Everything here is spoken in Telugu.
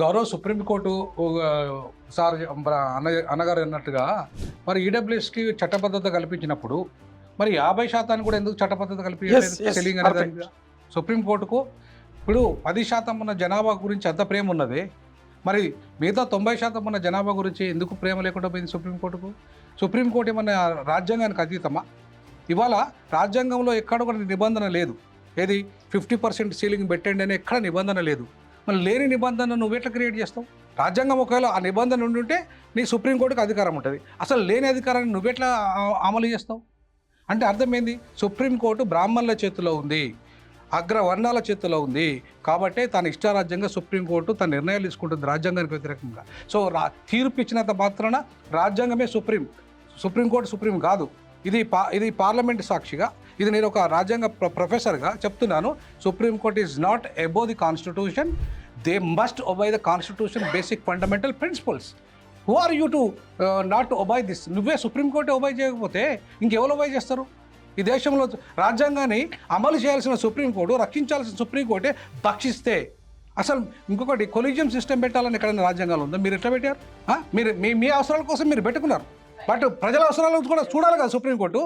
గౌరవ సుప్రీంకోర్టు సార్ అన్నగారు అన్నట్టుగా మరి ఈడబ్ల్యూఎస్కి చట్టబద్ధత కల్పించినప్పుడు మరి 50% కూడా ఎందుకు చట్టబద్ధత కల్పించలేదు? సెల్లింగ్ అనేది సుప్రీంకోర్టుకు ఇప్పుడు 10% ఉన్న జనాభా గురించి అంత ప్రేమ ఉన్నది, మరి మిగతా 90% ఉన్న జనాభా గురించి ఎందుకు ప్రేమ లేకుండా పోయింది సుప్రీంకోర్టుకు? సుప్రీంకోర్టు ఏమన్నా రాజ్యాంగానికి అతీతమా? ఇవాళ రాజ్యాంగంలో ఎక్కడ కూడా నిబంధన లేదు, ఏది 50% సీలింగ్ పెట్టండి అని ఎక్కడ నిబంధన లేదు. మరి లేని నిబంధన నువ్వు ఎట్లా క్రియేట్ చేస్తావు? రాజ్యాంగం ఒకవేళ ఆ నిబంధన ఉండుంటే నీ సుప్రీంకోర్టుకు అధికారం ఉంటుంది, అసలు లేని అధికారాన్ని నువ్వెట్లా అమలు చేస్తావు? అంటే అర్థమైంది, సుప్రీంకోర్టు బ్రాహ్మణుల చేతిలో ఉంది, అగ్రవర్ణాల చేతిలో ఉంది, కాబట్టి తన ఇష్టారాజ్యంగా సుప్రీంకోర్టు తన నిర్ణయాలు తీసుకుంటుంది రాజ్యాంగానికి వ్యతిరేకంగా. సో తీర్పు ఇచ్చినంత మాత్రాన రాజ్యాంగమే సుప్రీంకోర్టు సుప్రీం కాదు. ఇది పార్లమెంట్ సాక్షిగా, ఇది నేను ఒక రాజ్యాంగ ప్రొఫెసర్గా చెప్తున్నాను. Supreme court is not above the constitution, they must obey the constitution basic fundamental principles. Who are you to not obey this? నువ్వే సుప్రీంకోర్టు ఒబై చేయకపోతే ఇంకెవరు ఒబై చేస్తారు? ఈ దేశంలో రాజ్యాంగాన్ని అమలు చేయాల్సిన సుప్రీంకోర్టు, రక్షించాల్సిన సుప్రీంకోర్టే భక్షిస్తే అసలు ఇంకొకటి కొలీజియం సిస్టమ్ పెట్టాలని ఎక్కడైనా రాజ్యాంగాలు ఉందా? మీరు ఎట్లా పెట్టారు? మీరు మీ అవసరాల కోసం మీరు పెట్టుకున్నారు, బట్ ప్రజల అవసరాలను కూడా చూడాలి కదా సుప్రీంకోర్టు.